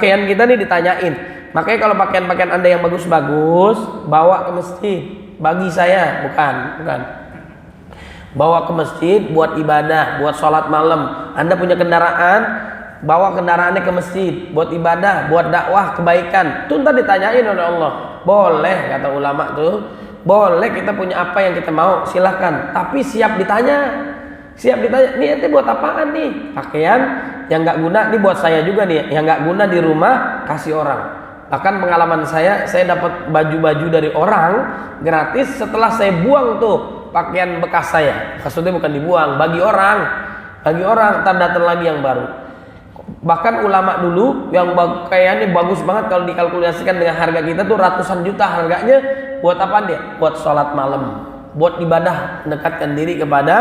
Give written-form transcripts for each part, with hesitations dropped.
Pakaian kita nih ditanyain. Makanya kalau pakaian-pakaian Anda yang bagus-bagus, bawa ke masjid. Bagi saya, bukan. Bawa ke masjid buat ibadah, buat sholat malam. Anda punya kendaraan, bawa kendaraannya ke masjid, buat ibadah, buat dakwah, kebaikan. Itu ntar ditanyain oleh Allah. Boleh, kata ulama tuh. Boleh kita punya apa yang kita mau, silahkan. Tapi siap ditanya. Ini ente buat apaan nih? Pakaian yang nggak guna, ini buat saya juga nih. Yang nggak guna di rumah, kasih orang. Bahkan pengalaman saya dapat baju-baju dari orang gratis setelah saya buang tuh pakaian bekas saya. Maksudnya bukan dibuang, bagi orang, ntar datang lagi yang baru. Bahkan ulama dulu yang pakaiannya bagus banget kalau dikalkulasikan dengan harga kita tuh ratusan juta harganya. Buat apa dia? Buat sholat malam, buat ibadah, mendekatkan diri kepada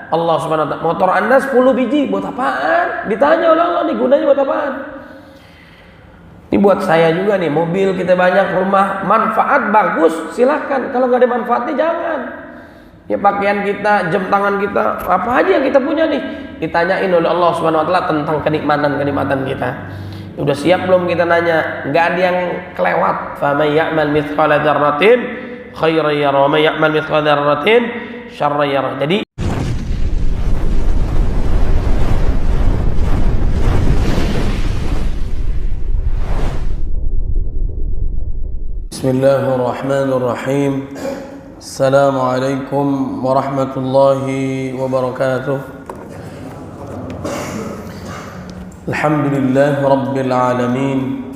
Allah Subhanahu wa ta'ala. Motor Anda 10 biji, buat apaan? Ditanya oleh Allah, nih gunanya buat apaan? Ini buat saya juga nih, mobil kita banyak, rumah, manfaat bagus, silahkan. Kalau nggak ada manfaatnya jangan. Ya pakaian kita, jam tangan kita, apa aja yang kita punya nih, ditanyain oleh Allah Subhanahu wa ta'ala tentang kenikmatan kita. Udah siap belum kita nanya? Nggak ada yang kelewat. Fa may ya'mal mithqala dzarratin khairan yarah wa may ya'mal mithqala dzarratin syarran yarah. Jadi Bismillahirrahmanirrahim. Assalamualaikum warahmatullahi wabarakatuh. Alhamdulillah rabbil alamin.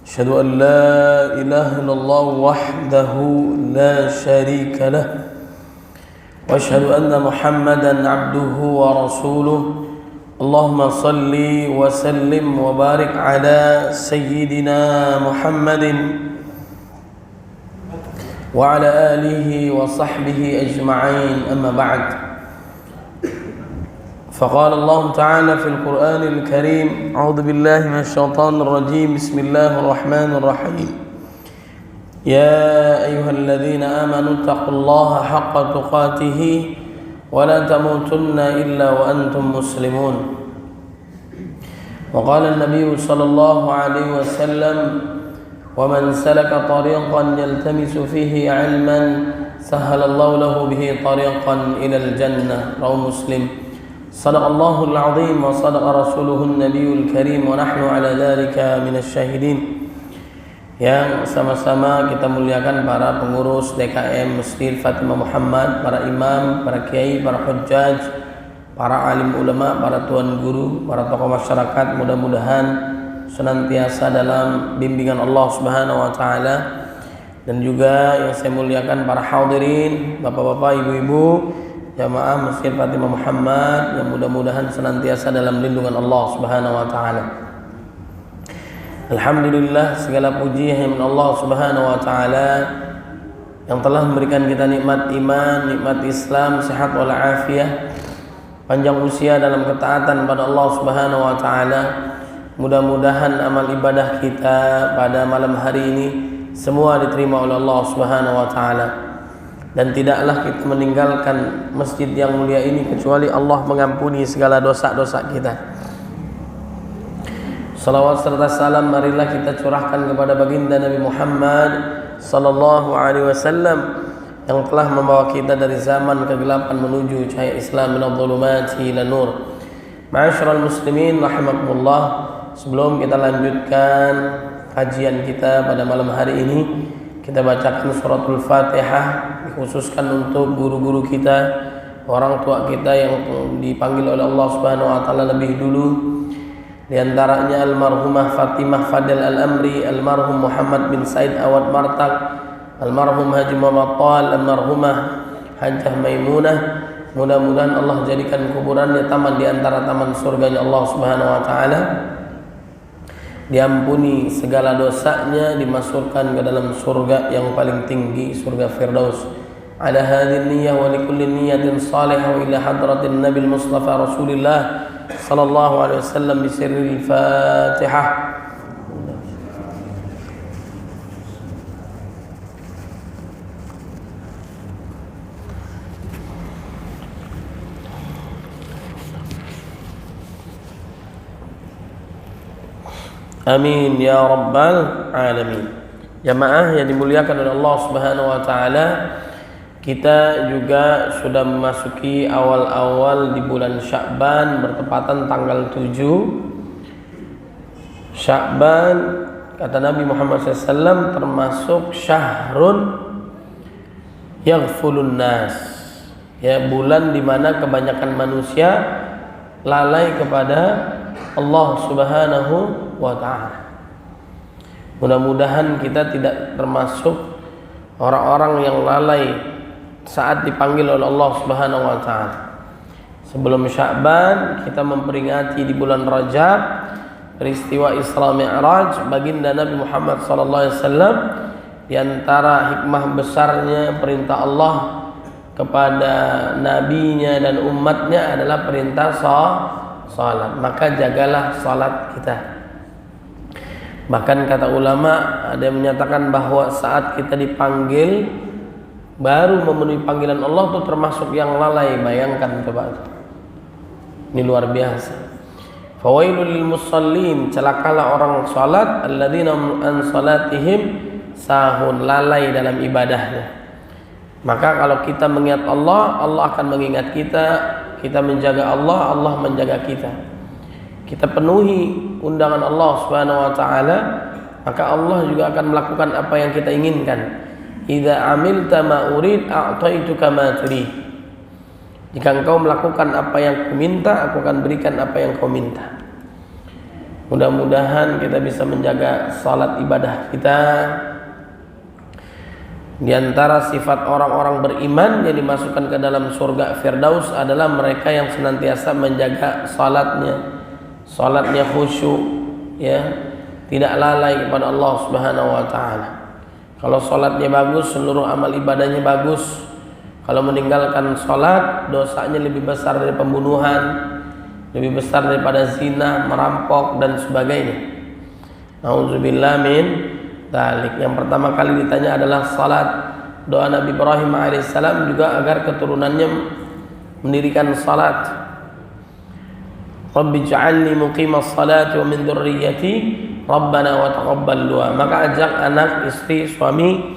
Asyhadu an la ilaha illallah wahdahu la syarika lah. Wa asyhadu anna Muhammadan abduhu wa rasuluh. Allahumma salli wa sallim wa barik ala sayyidina Muhammadin وعلى آله وصحبه أجمعين أما بعد فقال الله تعالى في القرآن الكريم أعوذ بالله من الشيطان الرجيم بسم الله الرحمن الرحيم يا أيها الذين آمنوا اتقوا الله حق تقاته ولا تموتن إلا وأنتم مسلمون وقال النبي صلى الله عليه وسلم ومن سلك طريقا يلتمس فيه علما سهل الله له به طريقا إلى الجنة رواه مسلم صدق الله العظيم وصدق رسوله النبي الكريم ونحن على ذلك من الشاهدين. Yang sama-sama kita muliakan para pengurus DKM Masjid Fatimah Muhammad, para imam, para kiai, para hujjaj, para alim ulama, para tuan guru, para tokoh masyarakat, mudah-mudahan senantiasa dalam bimbingan Allah Subhanahu wa taala, dan juga yang saya muliakan para hadirin, bapak-bapak, ibu-ibu, jamaah Masjid Fatimah Muhammad yang mudah-mudahan senantiasa dalam lindungan Allah Subhanahu wa taala. Alhamdulillah, segala puji hanya Allah Subhanahu wa taala yang telah memberikan kita nikmat iman, nikmat Islam, sehat wal afiyah, panjang usia dalam ketaatan pada Allah Subhanahu wa taala. Mudah-mudahan amal ibadah kita pada malam hari ini semua diterima oleh Allah Subhanahu wa taala, dan tidaklah kita meninggalkan masjid yang mulia ini kecuali Allah mengampuni segala dosa-dosa kita. Salawat serta salam marilah kita curahkan kepada baginda Nabi Muhammad sallallahu alaihi wasallam yang telah membawa kita dari zaman kegelapan menuju cahaya Islam, minadh dhulumati ila nur. Ma'asyiral muslimin rahimakumullah. Sebelum kita lanjutkan kajian kita pada malam hari ini, kita bacakan suratul Fatihah, dikhususkan untuk guru-guru kita, orang tua kita yang dipanggil oleh Allah Subhanahu wa taala lebih dulu. Di antaranya almarhumah Fatimah Fadil Al-Amri, almarhum Muhammad bin Said Awad Martak, almarhum Haji Muhammad Tal, almarhumah Hajjah Maimunah. Mudah-mudahan Allah jadikan kuburannya taman di antara taman surganya Allah Subhanahu wa taala. Diampuni segala dosanya, dimasukkan ke dalam surga yang paling tinggi, surga Firdaus. Ala hadhihi niyyah wa likulli niyyatin salihah wa ila hadratin Nabil Mustafa Rasulillah sallallahu alaihi wasallam bi sirril Fatihah. Amin ya rabbal alamin. Jamaah yang dimuliakan oleh Allah Subhanahu wa taala, kita juga sudah memasuki awal-awal di bulan Sya'ban, bertepatan tanggal 7 Sya'ban. Kata Nabi Muhammad SAW, termasuk syahrun yaghfulun nas, ya, bulan di mana kebanyakan manusia lalai kepada Allah Subhanahu wa taala. Mudah-mudahan kita tidak termasuk orang-orang yang lalai saat dipanggil oleh Allah Subhanahu wa taala. Sebelum Sya'ban kita memperingati di bulan Rajab peristiwa Isra Mi'raj baginda Nabi Muhammad sallallahu alaihi wasallam. Di antara hikmah besarnya perintah Allah kepada nabinya dan umatnya adalah perintah salat. Maka jagalah salat kita. Bahkan kata ulama, ada yang menyatakan bahwa saat kita dipanggil baru memenuhi panggilan Allah itu termasuk yang lalai. Bayangkan coba, ini luar biasa. Fawailul lil musallin, celakalah orang salat, alladzina an salatihim sahun, lalai dalam ibadahnya. Maka kalau kita mengingat Allah, Allah akan mengingat kita. Kita menjaga Allah, Allah menjaga kita. Kita penuhi undangan Allah Subhanahu wa taala, maka Allah juga akan melakukan apa yang kita inginkan. Idza amilta ma urid a'taituka ma turid. Jika engkau melakukan apa yang kuminta, aku akan berikan apa yang kau minta. Mudah-mudahan kita bisa menjaga salat ibadah kita. Di antara sifat orang-orang beriman yang dimasukkan ke dalam surga Firdaus adalah mereka yang senantiasa menjaga salatnya. Salatnya khusyuk, ya, tidak lalai kepada Allah Subhanahu wa taala. Kalau salatnya bagus, seluruh amal ibadahnya bagus. Kalau meninggalkan salat, dosanya lebih besar dari pembunuhan, lebih besar daripada zina, merampok dan sebagainya. Nauzubillah min dzalik. Yang pertama kali ditanya adalah salat. Doa Nabi Ibrahim alaihissalam juga agar keturunannya mendirikan salat. Rabbi ja'alni muqimas salati wa min dzurriyyati Rabbana wa taqabbal du'a. Maka ajak anak, istri, suami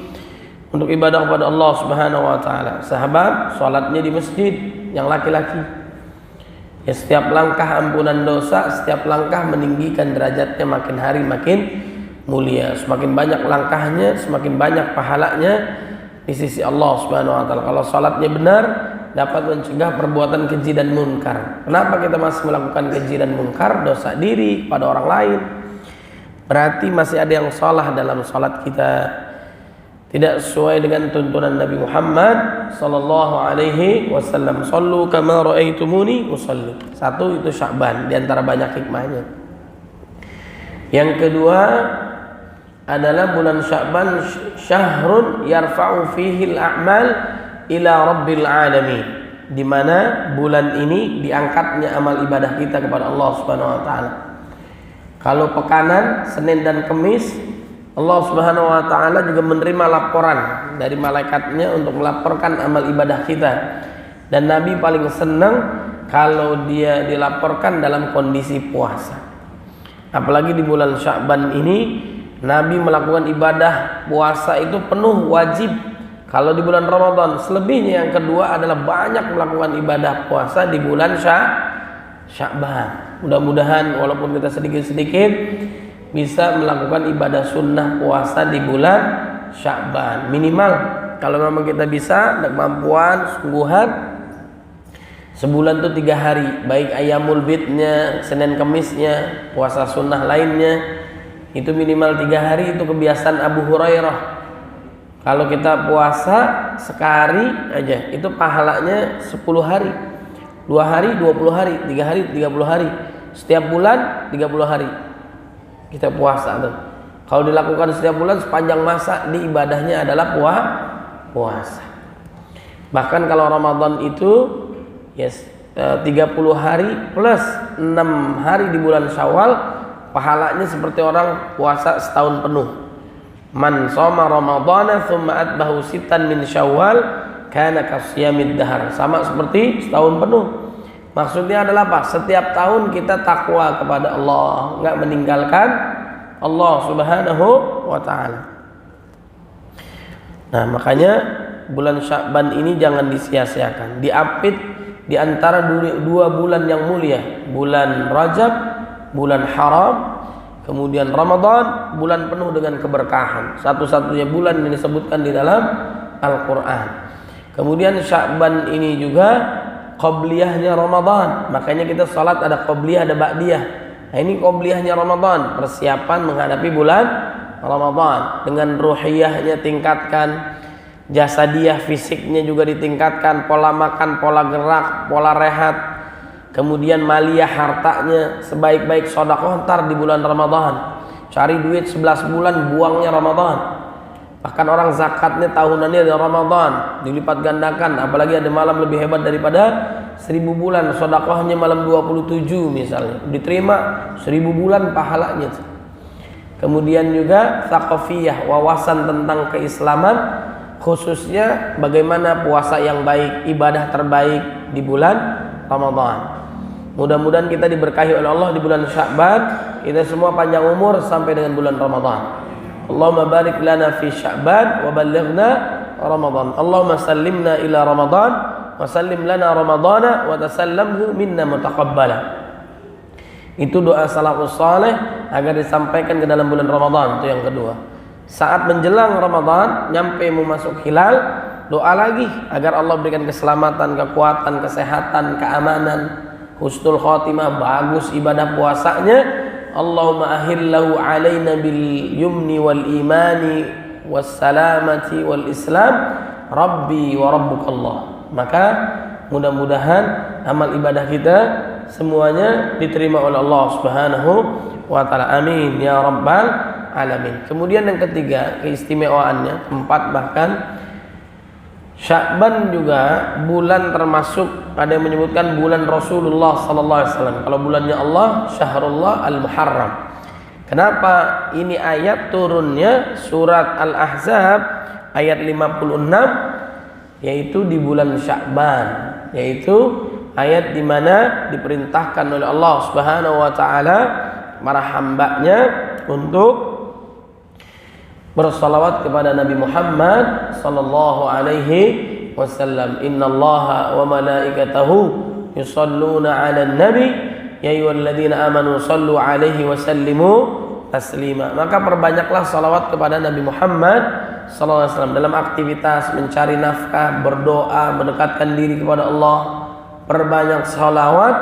untuk ibadah kepada Allah Subhanahu wa taala. Sahabat salatnya di masjid yang laki-laki. Ya, setiap langkah ampunan dosa, setiap langkah meninggikan derajatnya makin hari makin mulia. Semakin banyak langkahnya, semakin banyak pahalanya di sisi Allah Subhanahu wa taala. Kalau salatnya benar, dapat mencegah perbuatan keji dan munkar. Kenapa kita masih melakukan keji dan munkar? Dosa diri pada orang lain. Berarti masih ada yang salah dalam salat kita, tidak sesuai dengan tuntunan Nabi Muhammad sallallahu alaihi wasallam. Shallu kama raaitumuni usalli. Satu, itu Sya'ban di antara banyak hikmahnya. Yang kedua adalah bulan Sya'ban syahrun yarfa'u fihi al-a'mal ila rabbil alamin, di mana bulan ini diangkatnya amal ibadah kita kepada Allah Subhanahu wa taala. Kalau pekanan Senin dan Kamis, Allah Subhanahu wa taala juga menerima laporan dari malaikatnya untuk melaporkan amal ibadah kita. Dan Nabi paling senang kalau dia dilaporkan dalam kondisi puasa. Apalagi di bulan Sya'ban ini Nabi melakukan ibadah puasa itu penuh wajib. Kalau di bulan Ramadan, selebihnya yang kedua adalah banyak melakukan ibadah puasa di bulan Sya'ban. Mudah-mudahan walaupun kita sedikit-sedikit bisa melakukan ibadah sunnah puasa di bulan Sya'ban. Minimal kalau memang kita bisa, ada kemampuan, sungguhan, sebulan itu 3 hari, baik ayamul bidnya, Senin Kemisnya, puasa sunnah lainnya, itu minimal 3 hari. Itu kebiasaan Abu Hurairah. Kalau kita puasa sekali aja, itu pahalanya 10 hari. 2 hari 20 hari, 3 hari 30 hari. Setiap bulan 30 hari kita puasa tuh. Kalau dilakukan setiap bulan sepanjang masa, di ibadahnya adalah puasa. Bahkan kalau Ramadan itu yes, 30 hari plus 6 hari di bulan Syawal, pahalanya seperti orang puasa setahun penuh. Man shoma ramadhana thumma atbahu sittan min syawal kana kasiyamid dahar. Sama seperti setahun penuh. Maksudnya adalah apa? Setiap tahun kita takwa kepada Allah, enggak meninggalkan Allah Subhanahu wa taala. Nah, makanya bulan Sya'ban ini jangan disia-siakan. Diapit di antara dua bulan yang mulia, bulan Rajab, bulan haram, kemudian Ramadan, bulan penuh dengan keberkahan. Satu-satunya bulan yang disebutkan di dalam Al-Qur'an. Kemudian Sya'ban ini juga qabliyahnya Ramadan. Makanya kita salat ada qabliyah, ada ba'diyah. Nah, ini qabliyahnya Ramadan, persiapan menghadapi bulan Ramadan. Dengan ruhiyahnya tingkatkan, jasadiyah fisiknya juga ditingkatkan, pola makan, pola gerak, pola rehat. Kemudian maliyah hartanya, sebaik-baik sedekah ntar di bulan Ramadan. Cari duit 11 bulan, buangnya Ramadan. Bahkan orang zakatnya tahunannya di Ramadan, dilipat gandakan. Apalagi ada malam lebih hebat daripada 1000 bulan. Sedekahnya malam 27 misalnya, diterima 1000 bulan pahalanya. Kemudian juga tsaqafiyah, wawasan tentang keislaman, khususnya bagaimana puasa yang baik, ibadah terbaik di bulan Ramadan. Mudah-mudahan kita diberkahi oleh Allah di bulan Sya'ban, kita semua panjang umur sampai dengan bulan Ramadan. Allahumma barik lana fi Sya'ban wa ballighna Ramadan. Allahumma sallimna ila Ramadan wa sallim lana Ramadana wa tasallamhu minna mutaqabbala. Itu doa salafus saleh agar disampaikan ke dalam bulan Ramadan. Itu yang kedua. Saat menjelang Ramadan, nyampe mau masuk hilal, doa lagi agar Allah berikan keselamatan, kekuatan, kesehatan, keamanan, husnul khotimah, bagus ibadah puasanya. Allahumma ahillahu alaina bil yumni wal imani was salamati wal islam rabbi wa rabbukallah. Maka mudah-mudahan amal ibadah kita semuanya diterima oleh Allah Subhanahu wa taala. Amin ya rabbal alamin. Kemudian yang ketiga, keistimewaannya, keempat bahkan, Sya'ban juga bulan termasuk, ada yang menyebutkan bulan Rasulullah sallallahu alaihi wasallam. Kalau bulannya Allah, Syahrullah al-Muharram. Kenapa ini ayat turunnya surat Al-Ahzab ayat 56, yaitu di bulan Sya'ban, yaitu ayat di mana diperintahkan oleh Allah Subhanahu wa taala para hambanya untuk bersalawat kepada Nabi Muhammad sallallahu alaihi wasallam. Innallaha wa malaikatahu yusalluna 'alan nabi ya ayyuhalladzina amanu sallu 'alaihi wa sallimu taslima. Maka perbanyaklah salawat kepada Nabi Muhammad sallallahu alaihi wasallam dalam aktivitas mencari nafkah, berdoa, mendekatkan diri kepada Allah. Perbanyak salawat,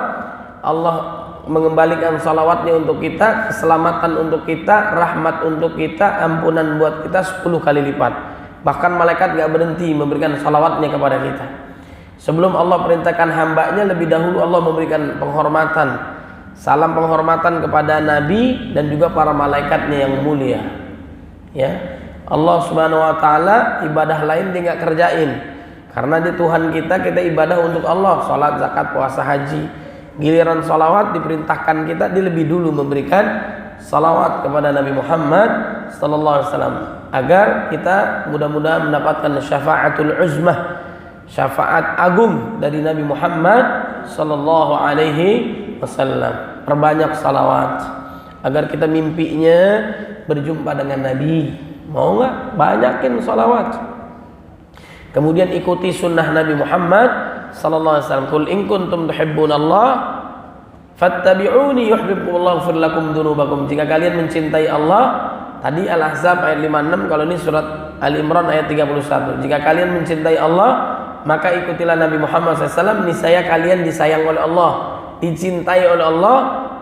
Allah mengembalikan salawatnya untuk kita, keselamatan untuk kita, rahmat untuk kita, ampunan buat kita 10 kali lipat. Bahkan malaikat gak berhenti memberikan salawatnya kepada kita. Sebelum Allah perintahkan hambanya, lebih dahulu Allah memberikan penghormatan, salam penghormatan kepada Nabi dan juga para malaikatnya yang mulia. Ya, Allah Subhanahu wa taala ibadah lain dia gak kerjain, karena dia Tuhan kita, kita ibadah untuk Allah, salat, zakat, puasa, haji. Giliran salawat diperintahkan kita, dia lebih dulu memberikan salawat kepada Nabi Muhammad sallallahu alaihi wasallam agar kita mudah-mudahan mendapatkan syafaatul uzmah, syafaat agung dari Nabi Muhammad sallallahu alaihi wasallam. Perbanyak salawat agar kita mimpinya berjumpa dengan Nabi. Mau nggak? Banyakin salawat. Kemudian ikuti sunnah Nabi Muhammad sallallahu alaihi wasallam. Qul in kuntum tuhibbunallah fattabi'uni yuhibbukumullah waghfir lakum dzunubakum. Jika kalian mencintai Allah, tadi Al-Ahzab ayat 56, kalau ini surat Al-Imran ayat 31. Jika kalian mencintai Allah, maka ikutilah Nabi Muhammad SAW. Niscaya kalian disayang oleh Allah, dicintai oleh Allah,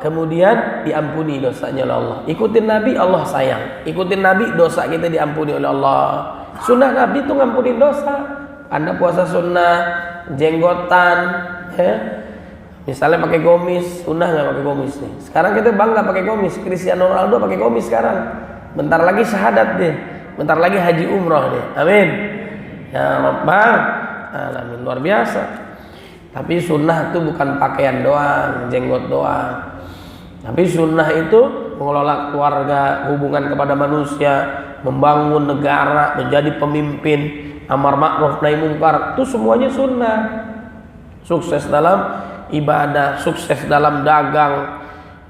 kemudian diampuni dosanya oleh Allah. Ikutin Nabi, Allah sayang. Ikutin Nabi, dosa kita diampuni oleh Allah. Sunnah Nabi itu ngampunin dosa. Anda puasa sunnah, jenggotan, ya. Misalnya pakai gomis, sunnah nggak pakai gomis nih. Sekarang kita bangga pakai gomis. Cristiano Ronaldo pakai gomis sekarang. Bentar lagi syahadat deh. Bentar lagi haji umroh deh. Amin. Ya Rabbal alamin, luar biasa. Tapi sunnah itu bukan pakaian doang, jenggot doang. Tapi sunnah itu mengelola keluarga, hubungan kepada manusia, membangun negara, menjadi pemimpin, amar ma'ruf nahi munkar, itu semuanya sunnah. Sukses dalam ibadah, sukses dalam dagang,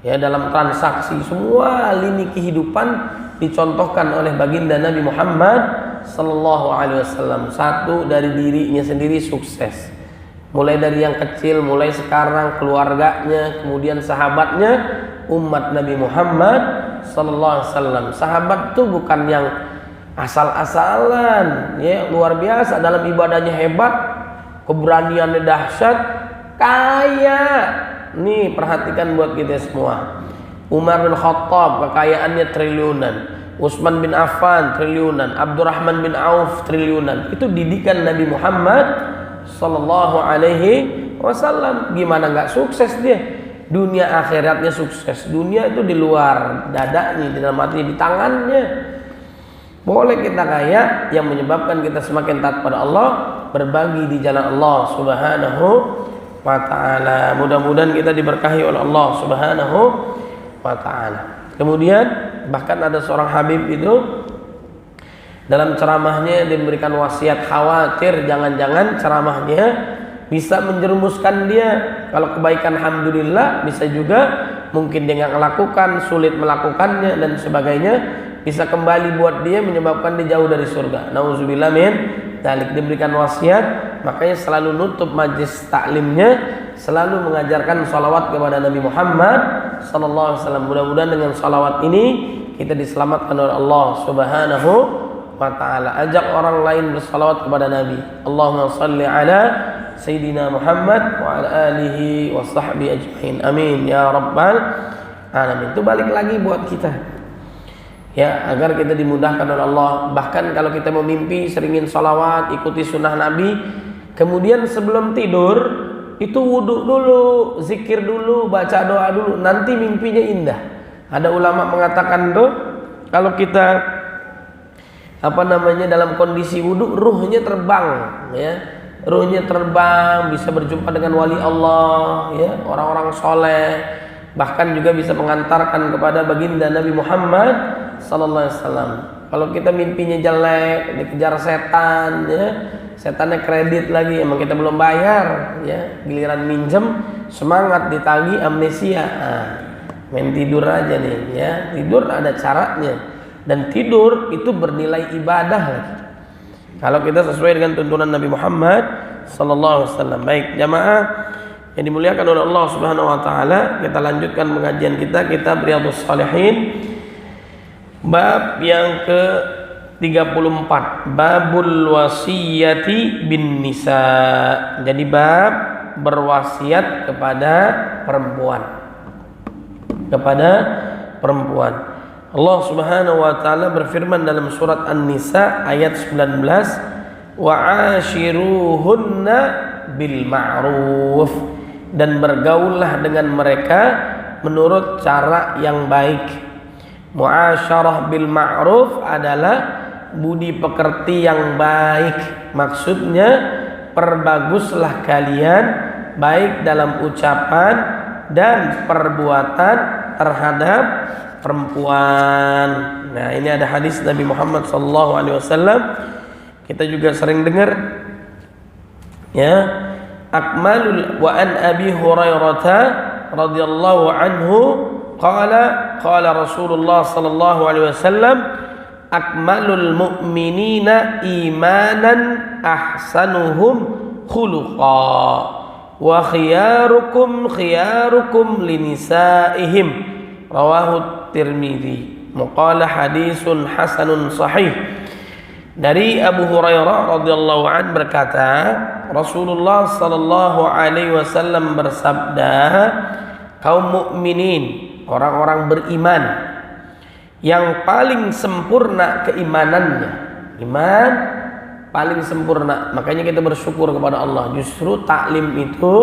Ya, dalam transaksi semua lini kehidupan dicontohkan oleh baginda Nabi Muhammad sallallahu alaihi wasallam. Satu dari dirinya sendiri sukses. Mulai dari yang kecil, mulai sekarang keluarganya, kemudian sahabatnya, umat Nabi Muhammad sallallahu alaihi wasallam. Sahabat itu bukan yang asal-asalan, ya, luar biasa dalam ibadahnya hebat, keberaniannya dahsyat, kaya. Nih perhatikan buat kita semua. Umar bin Khattab kekayaannya triliunan, Utsman bin Affan triliunan, Abdurrahman bin Auf triliunan. Itu didikan Nabi Muhammad sallallahu alaihi wasallam. Gimana nggak sukses dia? Dunia akhiratnya sukses. Dunia itu di luar dadanya, di dalam hati, di tangannya. Boleh kita kaya, yang menyebabkan kita semakin taat pada Allah, berbagi di jalan Allah Subhanahu wa ta'ala. Mudah-mudahan kita diberkahi oleh Allah Subhanahu wa ta'ala. Kemudian bahkan ada seorang Habib itu dalam ceramahnya dia memberikan wasiat, khawatir jangan-jangan ceramahnya bisa menjerumuskan dia. Kalau kebaikan alhamdulillah, bisa juga mungkin dia nggak melakukan, sulit melakukannya dan sebagainya, bisa kembali buat dia menyebabkan dia jauh dari surga. Nauzubillah min dzalik. Diberikan wasiat, makanya selalu nutup majlis taklimnya selalu mengajarkan salawat kepada Nabi Muhammad sallallahu alaihi wasallam. Mudah-mudahan dengan salawat ini kita diselamatkan oleh Allah Subhanahu wa ta'ala. Ajak orang lain bersalawat kepada Nabi. Allahumma salli ala Sayyidina Muhammad wa ala alihi wa sahbihi ajma'in. Amin ya rabbal alamin. Itu balik lagi buat kita, ya, agar kita dimudahkan oleh Allah. Bahkan kalau kita mau mimpi, seringin salawat, ikuti sunnah Nabi. Kemudian sebelum tidur itu wudhu dulu, zikir dulu, baca doa dulu, nanti mimpinya indah. Ada ulama mengatakan tuh, kalau kita dalam kondisi wudhu, ruhnya terbang, ya, ruhnya terbang, bisa berjumpa dengan wali Allah, ya, orang-orang soleh, bahkan juga bisa mengantarkan kepada baginda Nabi Muhammad sallallahu alaihi wasallam. Kalau kita mimpinya jelek, dikejar setan, ya, setannya kredit lagi, emang kita belum bayar, ya, giliran minjem semangat ditagih, amnesia. Main tidur aja nih, ya. Tidur ada caranya, dan tidur itu bernilai ibadah lagi kalau kita sesuai dengan tuntunan Nabi Muhammad sallallahu alaihi wasallam. Baik jamaah yang dimuliakan oleh Allah Subhanahu wa taala, kita lanjutkan pengajian kita, kitab Riyadhus Shalihin, bab yang ke-34, babul wasiyati bin nisa. Jadi bab berwasiat kepada perempuan. Allah Subhanahu wa taala berfirman dalam surat An-Nisa ayat 19, wa ashiruhunna bil ma'ruf, dan bergaullah dengan mereka menurut cara yang baik. Muasyarah bil ma'ruf adalah budi pekerti yang baik. Maksudnya perbaguslah kalian baik dalam ucapan dan perbuatan terhadap perempuan. Nah, ini ada hadis Nabi Muhammad SAW. Kita juga sering dengar, ya, akmalul wa an Abi Hurairah radhiyallahu anhu qala Rasulullah sallallahu alaihi wasallam, akmalul mu'minina imanan ahsanuhum khuluqa wa khiyarukum linisaihim, rawahu Tirmidzi. Muqala hadisun hasanun sahih. Dari Abu Hurairah radhiyallahu an berkata, Rasulullah sallallahu alaihi wasallam bersabda, kaum mukminin, orang-orang beriman yang paling sempurna keimanannya, iman paling sempurna. Makanya kita bersyukur kepada Allah. Justru taklim itu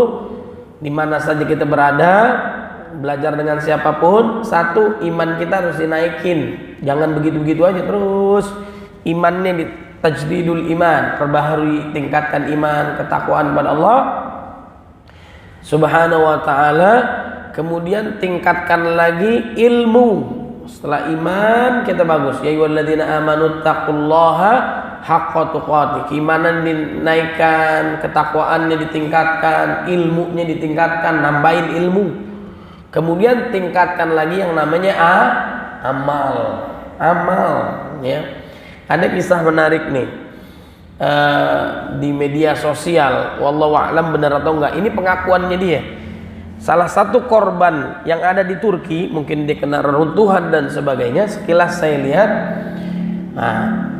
di mana saja kita berada, belajar dengan siapapun, satu, iman kita harus dinaikin. Jangan begitu-begitu aja terus. Imannya di tajdidul iman, perbaharui, tingkatkan iman, ketakwaan kepada Allah Subhanahu wa taala. Kemudian tingkatkan lagi ilmu. Setelah iman kita bagus, ya ayyuhalladzina amanu taqullaha haqqa tuqatih. Keimanan dinaikkan, ketakwaannya ditingkatkan, ilmunya ditingkatkan, nambahin ilmu. Kemudian tingkatkan lagi yang namanya amal ya. Ada kisah menarik nih di media sosial, wallahu a'lam benar atau enggak. Ini pengakuannya dia. Salah satu korban yang ada di Turki, mungkin dia kena reruntuhan dan sebagainya. Sekilas saya lihat,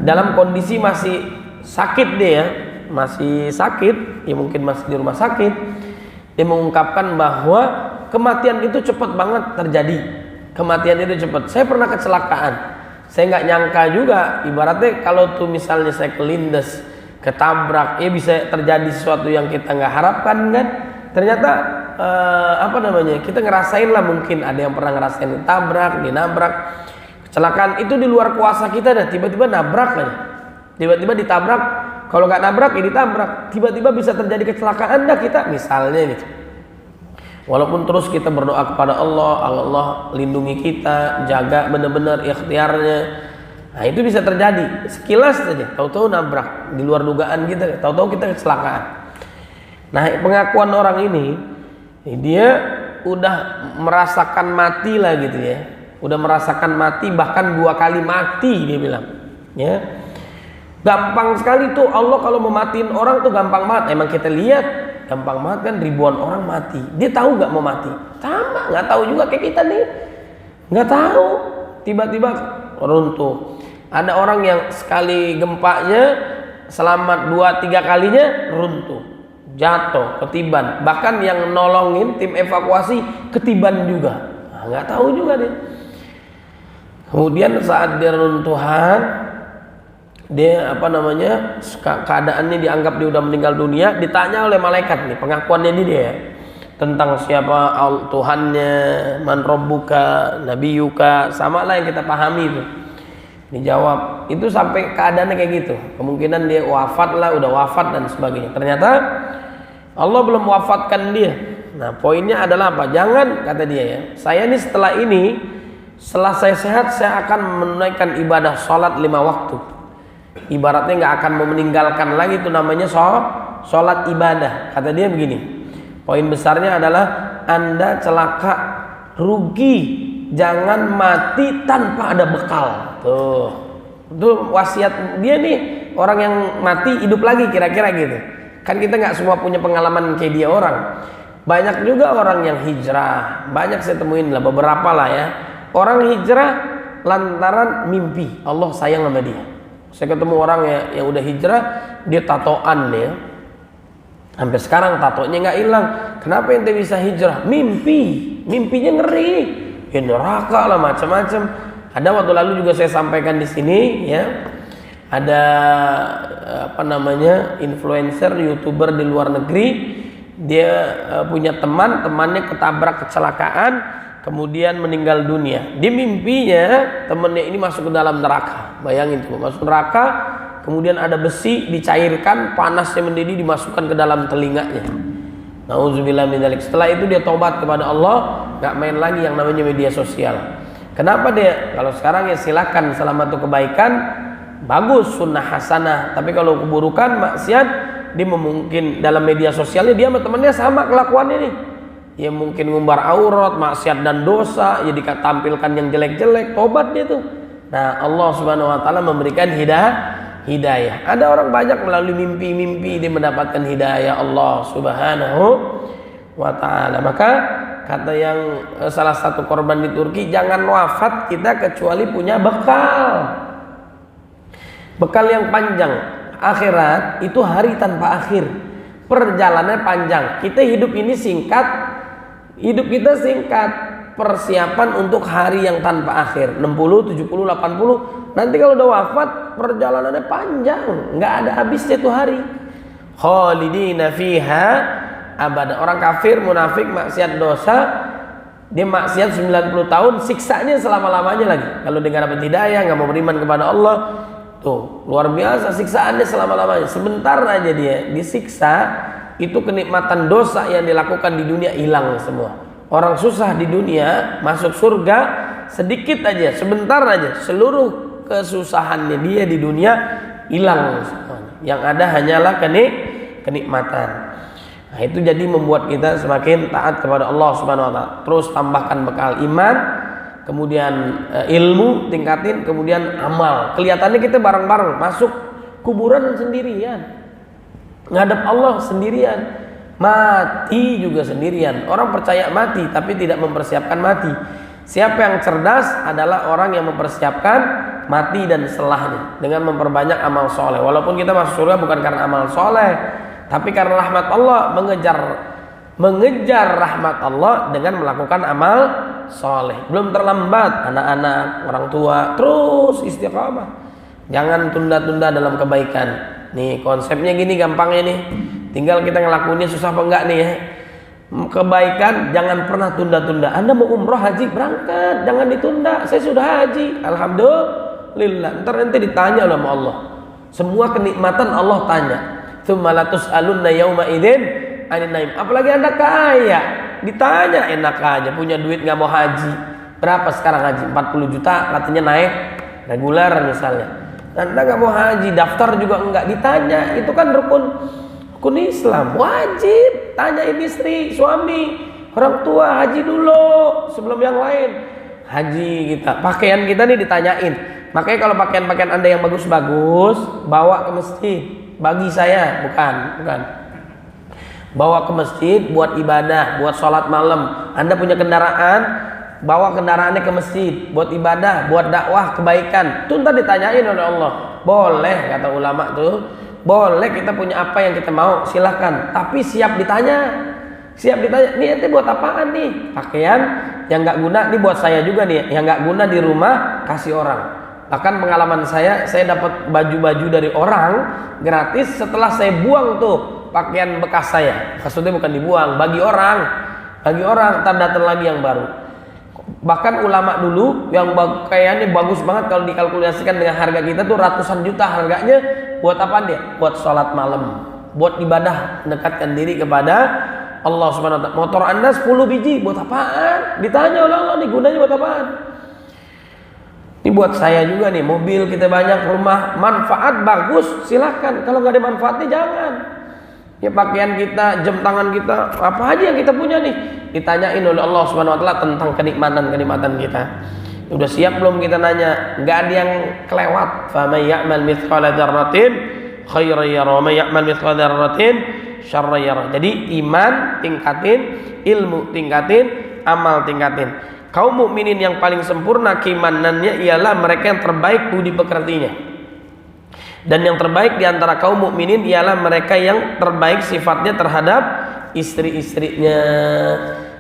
dalam kondisi masih sakit dia, masih sakit, ya mungkin masih di rumah sakit. Dia mengungkapkan bahwa kematian itu cepat banget terjadi. Kematian itu cepat. Saya pernah kecelakaan. Saya nggak nyangka juga. Ibaratnya kalau tuh misalnya saya kelindes, ketabrak, ya bisa terjadi sesuatu yang kita nggak harapkan kan. Ternyata kita ngerasain lah, mungkin ada yang pernah ngerasain ditabrak, dinabrak. Kecelakaan itu di luar kuasa kita dah. Tiba-tiba nabrak aja. Tiba-tiba ditabrak. Kalau nggak nabrak ya ditabrak. Tiba-tiba bisa terjadi kecelakaan dah kita. Misalnya gitu. Walaupun terus kita berdoa kepada Allah, Allah lindungi kita, jaga benar-benar ikhtiarnya. Nah itu bisa terjadi sekilas saja. Tahu-tahu nabrak di luar dugaan kita. Tahu-tahu kita kecelakaan. Nah pengakuan orang ini, dia udah merasakan mati lah gitu ya. Udah merasakan mati, bahkan 2 kali mati dia bilang. Ya, gampang sekali tuh Allah kalau mematiin orang tuh gampang banget. Emang kita lihat gampang banget kan, ribuan orang mati. Dia tahu nggak mau mati? Sama, nggak tahu juga kayak kita nih. Nggak tahu. Tiba-tiba runtuh. Ada orang yang sekali gempanya selamat, 2-3 kalinya runtuh, jatuh, ketiban. Bahkan yang nolongin tim evakuasi ketiban juga. Nah, nggak tahu juga deh. Kemudian saat dia runtuhan, dia keadaannya dianggap dia udah meninggal dunia. Ditanya oleh malaikat nih, pengakuannya dia tentang siapa Tuhannya, man rabbuka, nabiyuka, sama lah yang kita pahami itu. Dijawab itu sampai keadaannya kayak gitu. Kemungkinan dia wafat lah, udah wafat dan sebagainya. Ternyata Allah belum wafatkan dia. Nah poinnya adalah apa? Jangan, kata dia ya, saya nih setelah saya sehat, saya akan menunaikan ibadah sholat 5 waktu. Ibaratnya nggak akan meninggalkan lagi itu namanya sholat ibadah. Kata dia begini, poin besarnya adalah Anda celaka, rugi, jangan mati tanpa ada bekal. Tuh, itu wasiat dia nih. Orang yang mati hidup lagi kira-kira gitu. Kan kita nggak semua punya pengalaman kayak dia orang. Banyak juga orang yang hijrah. Banyak saya temuin lah, beberapa lah ya. Orang hijrah lantaran mimpi Allah sayang sama dia. Saya ketemu orang yang udah hijrah, dia tatoan ya. Sampai sekarang tatonya nggak hilang. Kenapa ente bisa hijrah? Mimpinya ngeri. Ya neraka lah, macam-macam. Ada waktu lalu juga saya sampaikan di sini ya. Ada influencer, YouTuber di luar negeri. Dia punya temannya ketabrak kecelakaan, kemudian meninggal dunia. Di mimpinya temannya ini masuk ke dalam neraka. Bayangin tuh, masuk neraka, kemudian ada besi dicairkan, panasnya mendidih, dimasukkan ke dalam telinganya. Nauzubillah min dzalik. Setelah itu dia tobat kepada Allah, nggak main lagi yang namanya media sosial. Kenapa dia? Kalau sekarang ya silakan, selama itu kebaikan, bagus, sunnah hasanah. Tapi kalau keburukan, maksiat, dia mungkin dalam media sosialnya dia sama temannya sama kelakuannya nih. Ya mungkin ngumbar aurat, maksiat dan dosa, ya ditampilkan yang jelek-jelek, tobat dia tuh. Nah Allah subhanahu wa ta'ala memberikan hidayah. Ada orang banyak melalui mimpi-mimpi dia mendapatkan hidayah Allah subhanahu wa ta'ala. Maka kata yang salah satu korban di Turki, jangan wafat kita kecuali punya bekal yang panjang. Akhirat itu hari tanpa akhir, perjalanannya panjang. Kita hidup ini singkat, hidup kita singkat, persiapan untuk hari yang tanpa akhir, 60, 70, 80. Nanti kalau udah wafat, perjalanannya panjang, nggak ada habisnya tuh hari. Khalidina fiha abada. Orang kafir, munafik, maksiat dosa, dia maksiat 90 tahun, siksanya selama-lamanya lagi. Kalau dia nggak dapat hidayah, nggak mau beriman kepada Allah, tuh luar biasa siksaannya selama-lamanya. Sebentar aja dia disiksa, itu kenikmatan dosa yang dilakukan di dunia hilang semua. Orang susah di dunia masuk surga sedikit aja, sebentar aja, seluruh kesusahannya dia di dunia hilang semuanya. Yang ada hanyalah kenikmatan. Nah, itu jadi membuat kita semakin taat kepada Allah Subhanahu wa taala. Terus tambahkan bekal iman, kemudian ilmu tingkatin, kemudian amal. Kelihatannya kita bareng-bareng masuk kuburan sendirian, ngadep Allah sendirian, mati juga sendirian. Orang percaya mati tapi tidak mempersiapkan mati. Siapa yang cerdas adalah orang yang mempersiapkan mati dan setelahnya dengan memperbanyak amal soleh. Walaupun kita masuk surga bukan karena amal soleh, tapi karena rahmat Allah, mengejar rahmat Allah dengan melakukan amal soleh. Belum terlambat, anak-anak, orang tua, terus istiqamah. Jangan tunda-tunda dalam kebaikan. Nih konsepnya gini gampangnya nih. Tinggal kita ngelakuinnya susah apa enggak nih ya. Kebaikan jangan pernah tunda-tunda. Anda mau umroh haji berangkat, jangan ditunda. Saya sudah haji, alhamdulillah. Ntar nanti ditanya sama Allah. Semua kenikmatan Allah tanya. Tsumma latus'alunna yauma idzin 'anil naim. Apalagi Anda kaya, ditanya enak aja, punya duit nggak mau haji. Berapa sekarang haji? 40 juta katanya naik reguler misalnya. Anda nggak mau haji, daftar juga enggak ditanya. Itu kan rukun Islam, wajib tanyain istri, suami, orang tua, haji dulu sebelum yang lain. Haji kita, pakaian kita nih ditanyain. Makanya kalau pakaian Anda yang bagus-bagus, bawa ke masjid. Bagi saya, bukan. Bawa ke masjid buat ibadah, buat sholat malam. Anda punya kendaraan, bawa kendaraannya ke masjid buat ibadah, buat dakwah kebaikan. Itu ntar ditanyain oleh Allah. Boleh kata ulama tuh. Boleh kita punya apa yang kita mau, silahkan. Tapi siap ditanya. Nih ente buat apaan nih? Pakaian yang nggak guna, nih buat saya juga nih. Yang nggak guna di rumah kasih orang. Bahkan pengalaman saya dapat baju-baju dari orang gratis setelah saya buang tuh pakaian bekas saya. Maksudnya bukan dibuang, bagi orang. Ntar datang lagi yang baru. Bahkan ulama dulu yang kayaknya bagus banget kalau dikalkulasikan dengan harga kita tuh ratusan juta harganya. Buat apa dia? Buat sholat malam, buat ibadah, mendekatkan diri kepada Allah Subhanahu wa taala. Motor Anda 10 biji, buat apaan? Ditanya oleh Allah nih, gunanya buat apaan? Ini buat saya juga nih, mobil kita banyak, rumah, manfaat bagus, silahkan. Kalau nggak ada manfaatnya jangan. Ya pakaian kita, jam tangan kita, apa aja yang kita punya nih, ditanyain oleh Allah Subhanahu wa taala tentang kenikmatan kita. Udah siap belum kita nanya? Nggak ada yang kelewat. Faman ya'mal mithqala dzarratin khairan yara wa may ya'mal mithqala dzarratin syarran yara. Jadi iman tingkatin, ilmu tingkatin, amal tingkatin. Kaum mukminin yang paling sempurna keimanannya ialah mereka yang terbaik budi pekertinya. Dan yang terbaik di antara kaum mukminin ialah mereka yang terbaik sifatnya terhadap istri-istrinya.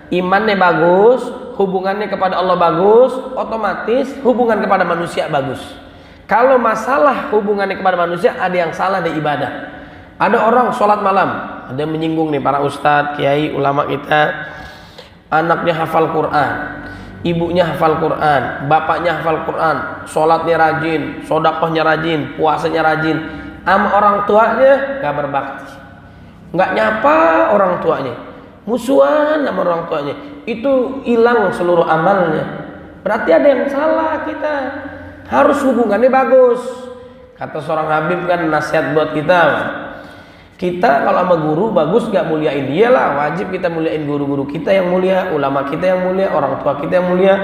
Imannya bagus, hubungannya kepada Allah bagus, otomatis hubungan kepada manusia bagus. Kalau masalah hubungannya kepada manusia, ada yang salah di ibadah. Ada orang sholat malam, ada yang menyinggung nih para ustadz, kiai, ulama kita, anaknya hafal Quran, ibunya hafal Quran, bapaknya hafal Quran, sholatnya rajin, sodakohnya rajin, puasanya rajin, sama orang tuanya gak berbakti, gak nyapa orang tuanya, musuhan sama orang tuanya, itu hilang seluruh amalnya. Berarti ada yang salah kita. Harus hubungannya bagus. Kata seorang Habib kan nasihat buat kita. Kita kalau sama guru bagus gak muliain dia lah. Wajib kita muliain guru-guru kita yang mulia, ulama kita yang mulia, orang tua kita yang mulia.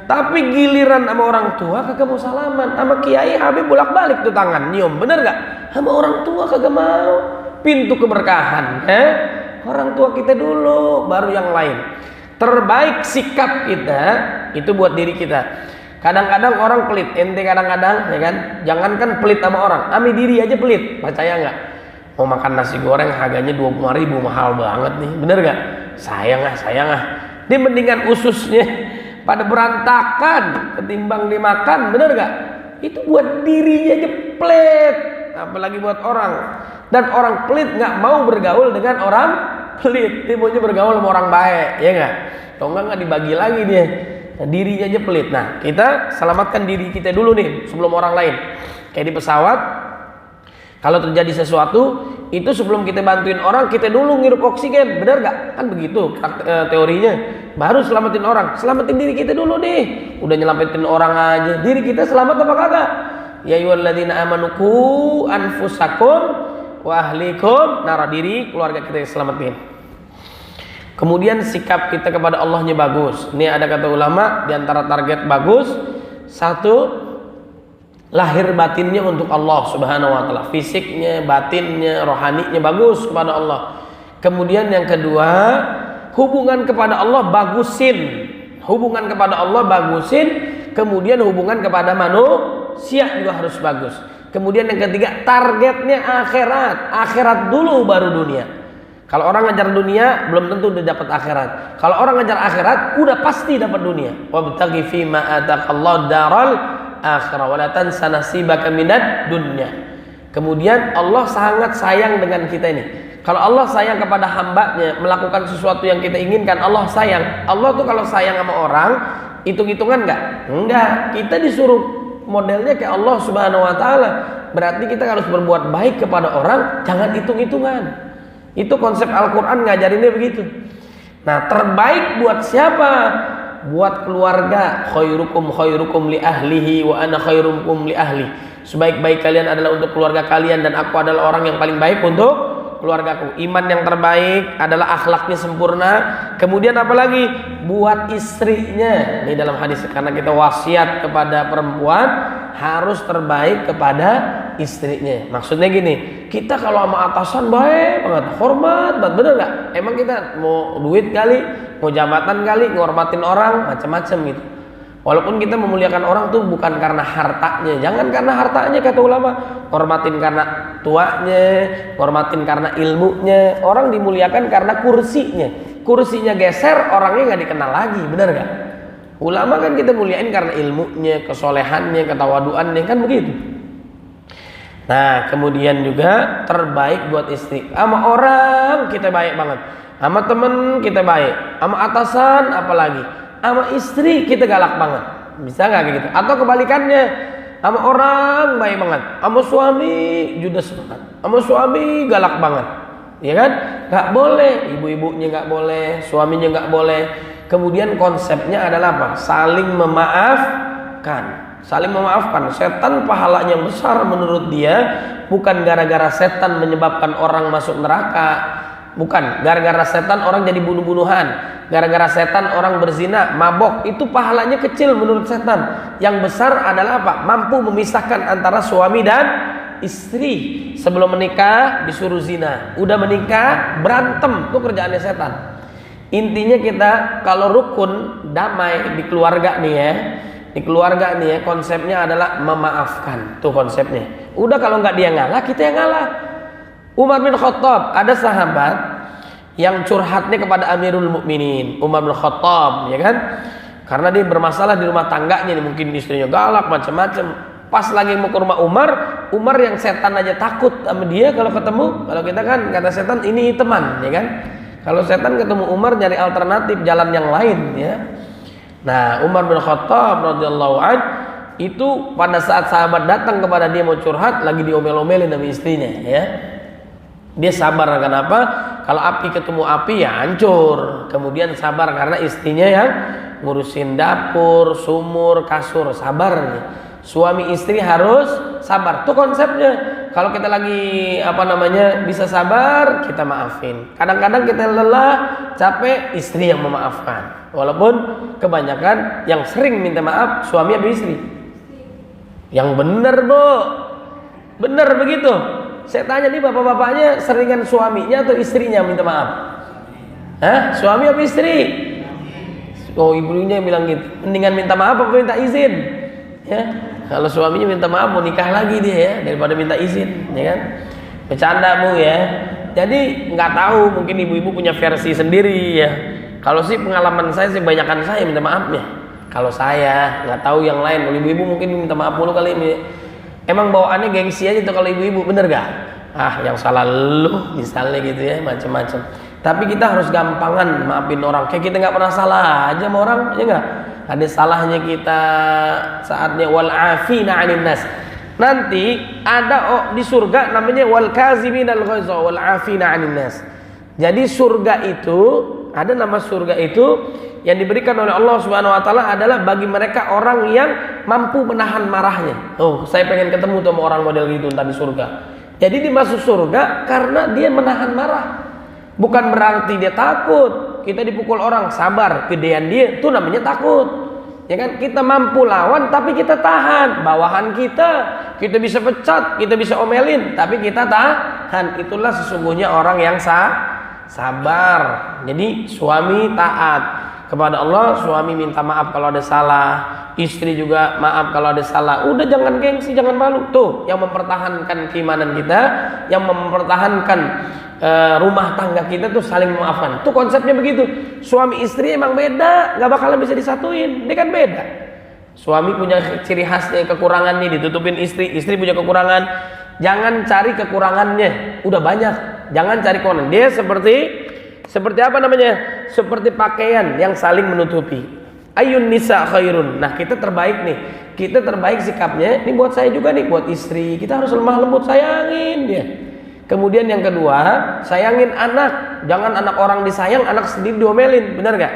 Tapi giliran sama orang tua kagak mau salaman. Sama kiai Habib bolak-balik tuh tangan nyium, bener gak? Sama orang tua kagak mau. Pintu keberkahan. Orang tua kita dulu, baru yang lain. Terbaik sikap kita itu buat diri kita. Kadang-kadang orang pelit, ente kadang-kadang ya kan, jangankan pelit sama orang, ami diri aja pelit, percaya nggak? Mau makan nasi goreng harganya 25.000, mahal banget nih, bener nggak? Sayang ah. Dia mendingan ususnya pada berantakan ketimbang dimakan, bener nggak? Itu buat dirinya aja pelit, apalagi buat orang. Dan orang pelit nggak mau bergaul dengan orang pelit, dia maunya bergaul sama orang baik, ya nggak? Kalau nggak dibagi lagi dia, dirinya aja pelit. Nah, kita selamatkan diri kita dulu nih sebelum orang lain. Kayak di pesawat, kalau terjadi sesuatu, itu sebelum kita bantuin orang, kita dulu ngirup oksigen, bener nggak? Kan begitu teorinya. Baru selamatin orang, selamatin diri kita dulu nih. Udah nyelamatin orang aja, diri kita selamat apa kagak? Ya ayyuhalladzina amanu qu anfusakum wa ahlikum, nara diri keluarga kita selamatin. Kemudian sikap kita kepada Allahnya bagus. Ini ada kata ulama di antara target bagus, satu, lahir batinnya untuk Allah Subhanahu wa taala, fisiknya, batinnya, rohaninya bagus kepada Allah. Kemudian yang kedua, hubungan kepada Allah bagusin. Hubungan kepada Allah bagusin, kemudian hubungan kepada manusia juga harus bagus. Kemudian yang ketiga, targetnya akhirat. Akhirat dulu baru dunia. Kalau orang ngejar dunia belum tentu dia dapat akhirat. Kalau orang ngejar akhirat udah pasti dapat dunia. Wabtaghi fima ataqallahu daral akhirah wa la tansa nasibaka minad dunya. Kemudian Allah sangat sayang dengan kita ini. Kalau Allah sayang kepada hambanya, melakukan sesuatu yang kita inginkan, Allah sayang. Allah tuh kalau sayang sama orang, hitung-hitungan enggak? Enggak. Kita disuruh modelnya kayak Allah Subhanahu wa taala. Berarti kita harus berbuat baik kepada orang, jangan hitung-hitungan. Itu konsep Al-Qur'an ngajarinnya begitu. Nah, terbaik buat siapa? Buat keluarga. Khairukum li ahlihi wa ana khairukum li ahli. Sebaik-baik kalian adalah untuk keluarga kalian dan aku adalah orang yang paling baik untuk keluargaku. Iman yang terbaik adalah akhlaknya sempurna. Kemudian apalagi? Buat istrinya. Ini dalam hadis, karena kita wasiat kepada perempuan harus terbaik kepada istrinya. Maksudnya gini, kita kalau sama atasan baik banget, hormat banget, bener nggak? Emang kita mau duit kali, mau jabatan kali, ngormatin orang, macam-macam gitu. Walaupun kita memuliakan orang tuh bukan karena hartanya, jangan karena hartanya kata ulama, hormatin karena tuanya, hormatin karena ilmunya. Orang dimuliakan karena kursinya. Kursinya geser, orangnya nggak dikenal lagi, benar nggak? Ulama kan kita muliain karena ilmunya, kesolehannya, ketawaduannya, kan begitu. Nah, kemudian juga terbaik buat istri. Sama orang kita baik banget, sama temen kita baik, sama atasan apalagi. Sama istri kita galak banget, bisa nggak kayak gitu? Atau kebalikannya, sama orang baik banget, sama suami judes banget, sama suami galak banget, ya kan? Nggak boleh, ibu-ibunya nggak boleh, suaminya nggak boleh. Kemudian konsepnya adalah apa? Saling memaafkan, saling memaafkan. Setan pahalanya besar menurut dia, bukan gara-gara setan menyebabkan orang masuk neraka. Bukan, gara-gara setan orang jadi bunuh-bunuhan, gara-gara setan orang berzina, mabok, itu pahalanya kecil menurut setan. Yang besar adalah apa? Mampu memisahkan antara suami dan istri. Sebelum menikah disuruh zina, udah menikah berantem, itu kerjaannya setan. Intinya kita kalau rukun damai di keluarga nih ya, di keluarga nih ya, konsepnya adalah memaafkan, tuh konsepnya. Udah kalau nggak dia ngalah, kita yang ngalah. Umar bin Khattab, ada sahabat yang curhatnya kepada Amirul Mukminin Umar bin Khattab, ya kan? Karena dia bermasalah di rumah tangganya, nih mungkin istrinya galak macam-macam. Pas lagi mau ke rumah Umar, Umar yang setan aja takut sama dia kalau ketemu. Kalau kita kan kata setan ini teman, ya kan? Kalau setan ketemu Umar nyari alternatif jalan yang lain, ya. Nah, Umar bin Khattab radhiyallahu an itu pada saat sahabat datang kepada dia mau curhat, lagi diomel-omelin sama istrinya, ya. Dia sabar, kenapa? Kalau api ketemu api ya hancur. Kemudian sabar karena istrinya yang ngurusin dapur, sumur, kasur, sabar. Suami istri harus sabar. Itu konsepnya. Kalau kita lagi bisa sabar, kita maafin. Kadang-kadang kita lelah, capek, istri yang memaafkan. Walaupun kebanyakan yang sering minta maaf suami atau istri. Yang benar, Bu. Benar begitu. Saya tanya nih bapak-bapaknya, seringan suaminya atau istrinya minta maaf? Hah? Suami apa istri? Oh, ibunya yang bilang gitu. Mendingan minta maaf apa minta izin? Ya. Kalau suaminya minta maaf mau nikah lagi dia ya, daripada minta izin, ya kan? Bercanda, Bu, ya. Jadi nggak tahu, mungkin ibu-ibu punya versi sendiri ya. Kalau sih pengalaman saya sih banyakan saya minta maafnya. Kalau saya nggak tahu yang lain, kalau ibu-ibu mungkin minta maaf mulu kali ini. Emang bawaannya gengsi aja tuh kalau ibu-ibu, bener gak? Ah, yang salah lu misalnya gitu ya, macam-macam. Tapi kita harus gampangan maafin orang, kayak kita nggak pernah salah aja sama orang, ya nggak? Ada salahnya kita saatnya wal afina 'anil nas. Nanti ada di surga namanya wal kaziminal ghaiza wal afina 'anil nas. Jadi surga itu ada nama surga itu yang diberikan oleh Allah Subhanahu wa taala adalah bagi mereka orang yang mampu menahan marahnya. Oh, saya pengen ketemu sama orang model gitu entar di surga. Jadi dia masuk surga karena dia menahan marah. Bukan berarti dia takut. kita dipukul orang, sabar, gedean dia, itu namanya takut. Ya kan, kita mampu lawan tapi kita tahan. Bawahan kita bisa pecat, kita bisa omelin, tapi kita tahan. Itulah sesungguhnya orang yang sabar. Jadi suami taat kepada Allah, suami minta maaf kalau ada salah, istri juga maaf kalau ada salah. Udah, jangan gengsi, jangan malu. Tuh yang mempertahankan keimanan kita, yang mempertahankan rumah tangga kita tuh saling memaafkan. Tuh konsepnya begitu. Suami istri emang beda, nggak bakalan bisa disatuin. Dia kan beda. Suami punya ciri khasnya, kekurangannya ditutupin istri. Istri punya kekurangan, jangan cari kekurangannya, udah banyak. Jangan cari kekurangan. Dia seperti apa namanya? Seperti pakaian yang saling menutupi. Ayun nisa khairun. Nah, kita terbaik nih. Kita terbaik sikapnya. Ini buat saya juga nih, buat istri. Kita harus lemah lembut, sayangin dia. Kemudian yang kedua, sayangin anak. Jangan anak orang disayang, anak sendiri diomelin. Benar gak?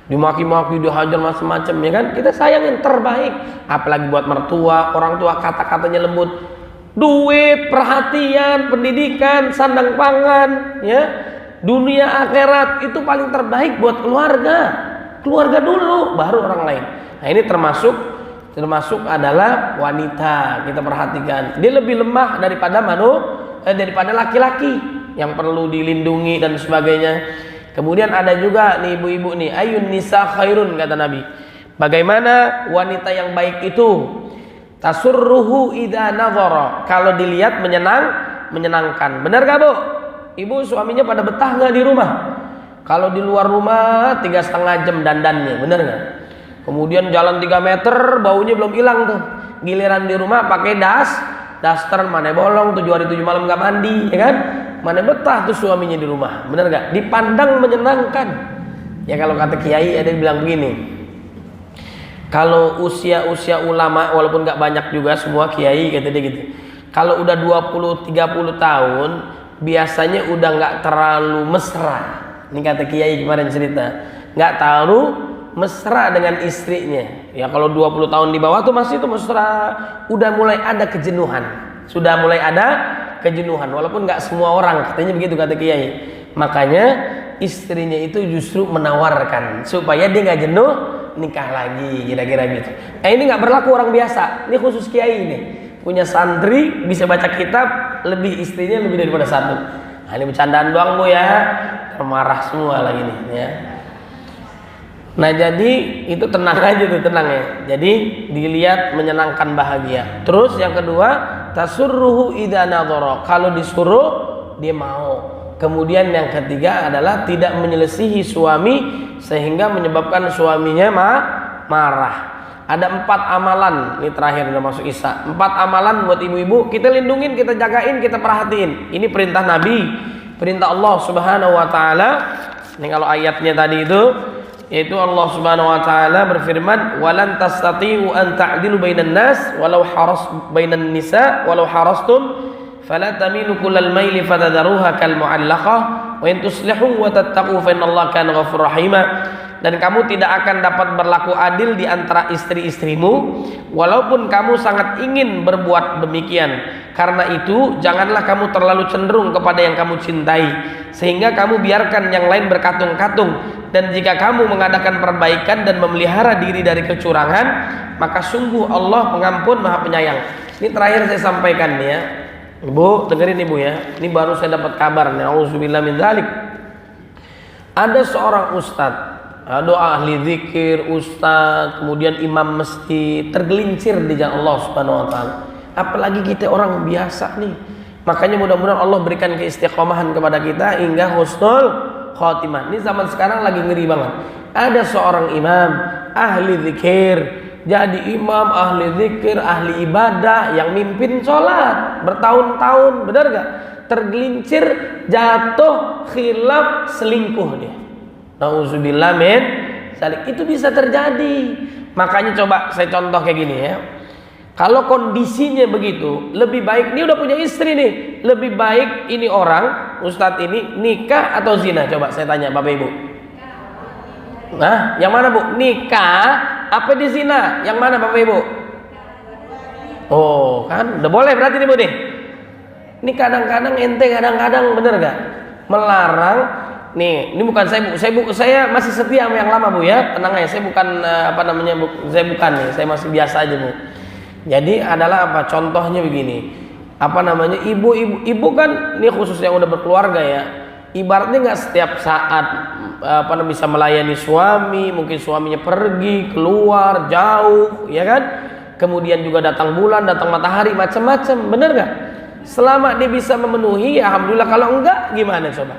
Dimaki-maki, dihajar macam-macam, ya kan? Kita sayangin, terbaik. Apalagi buat mertua, orang tua kata-katanya lembut. Duit, perhatian, pendidikan, sandang pangan, ya. Dunia akhirat itu paling terbaik buat keluarga. Keluarga dulu, baru orang lain. Nah, ini termasuk adalah wanita. Kita perhatikan, dia lebih lemah daripada daripada laki-laki yang perlu dilindungi dan sebagainya. Kemudian ada juga nih ibu-ibu nih, ayun nisa khairun, kata Nabi. Bagaimana wanita yang baik itu? Tasurruhu idza nadhara, kalau dilihat menyenangkan. Benar gak, Bu? Ibu suaminya pada betah nggak di rumah? Kalau di luar rumah 3,5 jam dandannya, bener nggak? Kemudian jalan 3 meter, baunya belum hilang tuh. Giliran di rumah pakai daster, mana bolong, 7 hari 7 malam nggak mandi, ya kan? Mana betah tuh suaminya di rumah, bener nggak? Dipandang menyenangkan. Ya kalau kata kiai ada yang bilang begini. Kalau usia ulama, walaupun nggak banyak juga semua kiai kata dia gitu. Kalau udah 20-30 tahun, biasanya udah nggak terlalu mesra. Ini kata kiai kemarin cerita, nggak terlalu mesra dengan istrinya. Ya kalau 20 tahun di bawah tuh masih tuh mesra. Udah mulai ada kejenuhan. Sudah mulai ada kejenuhan. Walaupun nggak semua orang, katanya begitu kata kiai. Makanya istrinya itu justru menawarkan supaya dia nggak jenuh, nikah lagi, kira-kira gitu. Ini nggak berlaku orang biasa. Ini khusus kiai ini. Punya santri bisa baca kitab, lebih istrinya lebih daripada satu. Nah, ini bercandaan doang, Bu, ya. Marah semua lagi nih, ya. Nah, jadi itu tenang aja tuh, tenang ya. Jadi dilihat menyenangkan, bahagia. Terus yang kedua, tasurruhu idza nadhara, kalau disuruh dia mau. Kemudian yang ketiga adalah tidak menyelisihi suami sehingga menyebabkan suaminya marah. Ada 4 amalan, ini terakhir udah masuk Isya. 4 amalan buat ibu-ibu, kita lindungin, kita jagain, kita perhatiin. Ini perintah Nabi, perintah Allah Subhanahu wa taala. Ini kalau ayatnya tadi itu, yaitu Allah Subhanahu wa taala berfirman, "Walan tastati'u an ta'dilu bainan nas walau bainan nisa walau harastum fala tamilu kullal maili fatadharuha kal mu'allaqah wa in tuslihu wa tattaqu fa innallaha kana ghafurur rahima." Dan kamu tidak akan dapat berlaku adil di antara istri-istrimu walaupun kamu sangat ingin berbuat demikian. Karena itu janganlah kamu terlalu cenderung kepada yang kamu cintai sehingga kamu biarkan yang lain berkatung-katung. Dan jika kamu mengadakan perbaikan dan memelihara diri dari kecurangan, maka sungguh Allah pengampun maha penyayang. Ini terakhir saya sampaikan nih ya, Ibu, dengerin Ibu ya. Ini baru saya dapat kabar nih, auzubillah min dzalik. Ada seorang ustadz, ada ahli zikir, ustaz, kemudian imam masjid, tergelincir di jalan Allah Subhanahu wa taala. Apalagi kita orang biasa nih. Makanya mudah-mudahan Allah berikan keistiqomahan kepada kita hingga husnul khotimah. Ini zaman sekarang lagi ngeri banget. Ada seorang imam ahli zikir, jadi imam ahli zikir, ahli ibadah yang mimpin sholat bertahun-tahun, benar gak? Tergelincir, jatuh, khilaf, selingkuh dia. Nauzubillah min dzalik. Itu bisa terjadi. Makanya coba saya contoh kayak gini ya. Kalau kondisinya begitu, lebih baik, ini udah punya istri nih, lebih baik ini orang ustadz ini nikah atau zina? Coba saya tanya Bapak Ibu. Nah, yang mana Bu? Nikah apa di zina? Yang mana Bapak Ibu? Oh, kan udah boleh berarti nih Bu nih. Ini kadang-kadang ente kadang-kadang bener gak? Melarang Nih, ini bukan saya masih setia sama yang lama Bu ya, tenang aja, saya bukan saya bukan nih, saya masih biasa aja Bu. Jadi adalah apa? Contohnya begini, ibu kan, ini khusus yang udah berkeluarga ya, ibaratnya nggak setiap saat bisa melayani suami, mungkin suaminya pergi keluar jauh, ya kan? Kemudian juga datang bulan, datang matahari, macam-macam, bener nggak? Selama dia bisa memenuhi, ya alhamdulillah. Kalau enggak, gimana coba?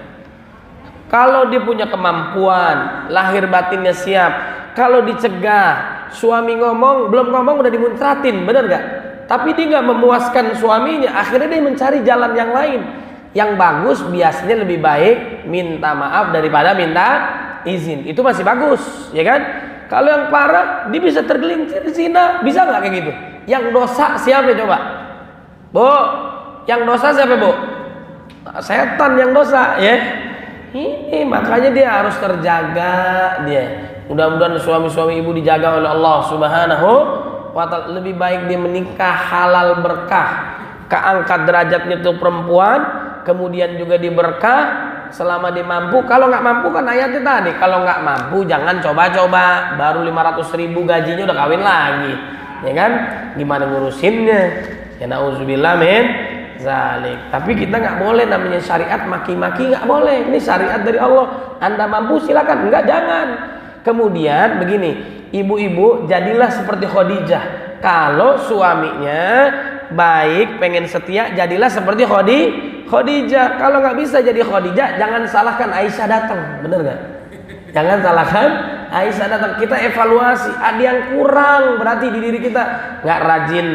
Kalau dia punya kemampuan, lahir batinnya siap, kalau dicegah, suami belum ngomong udah dimuntratin, bener nggak? Tapi dia nggak memuaskan suaminya, akhirnya dia mencari jalan yang lain. Yang bagus biasanya lebih baik minta maaf daripada minta izin. Itu masih bagus, ya kan? Kalau yang parah, dia bisa tergelincir zina, bisa nggak kayak gitu? Yang dosa siapa coba? Bu, yang dosa siapa Bu? Setan yang dosa, ya. Ini makanya dia harus terjaga dia. Mudah-mudahan suami-suami ibu dijaga oleh Allah Subhanahu wa Ta'ala. Lebih baik dia menikah halal berkah, keangkat derajatnya tuh perempuan, kemudian juga diberkah selama dia mampu. Kalau nggak mampu kan ayatnya tadi, kalau nggak mampu jangan coba-coba. Baru 500.000 gajinya udah kawin lagi, ya kan? Gimana ngurusinnya? Ya nauzubillah min zalik. Tapi kita nggak boleh, namanya syariat maki-maki nggak boleh. Ini syariat dari Allah. Anda mampu silakan, enggak jangan. Kemudian begini, ibu-ibu jadilah seperti Khadijah. Kalau suaminya baik, pengen setia, jadilah seperti Khadijah. Kalau nggak bisa jadi Khadijah, jangan salahkan Aisyah datang, bener nggak? Jangan salahkan Aisyah datang. Kita evaluasi, ada yang kurang berarti di diri kita. Nggak rajin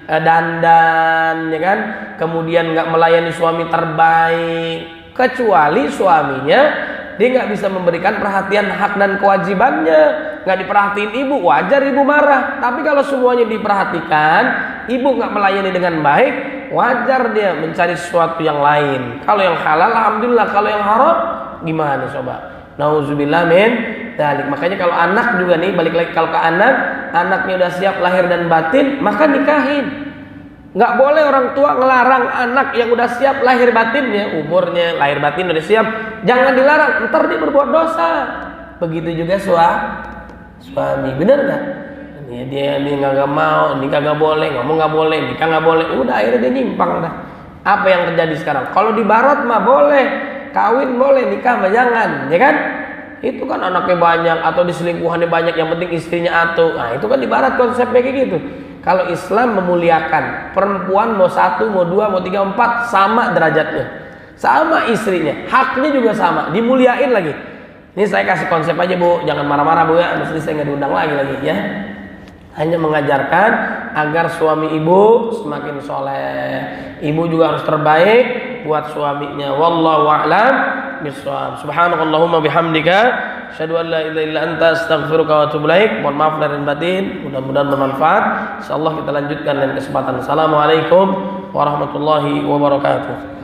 dandan, ya kan? Kemudian nggak melayani suami terbaik, kecuali suaminya dia nggak bisa memberikan perhatian hak dan kewajibannya, nggak diperhatiin ibu, wajar ibu marah. Tapi kalau semuanya diperhatikan, ibu nggak melayani dengan baik, wajar dia mencari sesuatu yang lain. Kalau yang halal alhamdulillah, kalau yang haram gimana coba? Nauzubillah min dzalik. Makanya kalau anak juga nih, balik lagi, kalau ke anaknya udah siap lahir dan batin, maka nikahin. Nggak boleh orang tua ngelarang anak yang udah siap lahir batinnya, umurnya lahir batin udah siap, jangan dilarang, ntar dia berbuat dosa. Begitu juga suami, bener nggak? Dia nggak mau, nikah nggak boleh, ngomong nggak boleh, nikah nggak boleh, udah akhirnya dia nyimpang dah. Apa yang terjadi sekarang? Kalau di barat mah boleh, kawin boleh, nikah mah jangan, ya kan? Itu kan anaknya banyak atau diselingkuhannya banyak, yang penting istrinya atuh. Nah itu kan di barat konsepnya kayak gitu. Kalau Islam memuliakan, perempuan mau 1, mau 2, mau 3, 4 sama derajatnya, sama istrinya, haknya juga sama, dimuliain lagi. Ini saya kasih konsep aja Bu, jangan marah-marah Bu ya, mesti saya nggak diundang lagi ya. Hanya mengajarkan agar suami ibu semakin soleh, ibu juga harus terbaik buat suaminya. Wallahu a'lam bishawab. Subhanakallahumma bihamdika, asyhadu an la ilaha illa anta, astaghfiruka wa atubu ilaik. Mohon maaf lahir dan batin, mudah-mudahan bermanfaat. Insyaallah kita lanjutkan lain kesempatan. Assalamualaikum warahmatullahi wabarakatuh.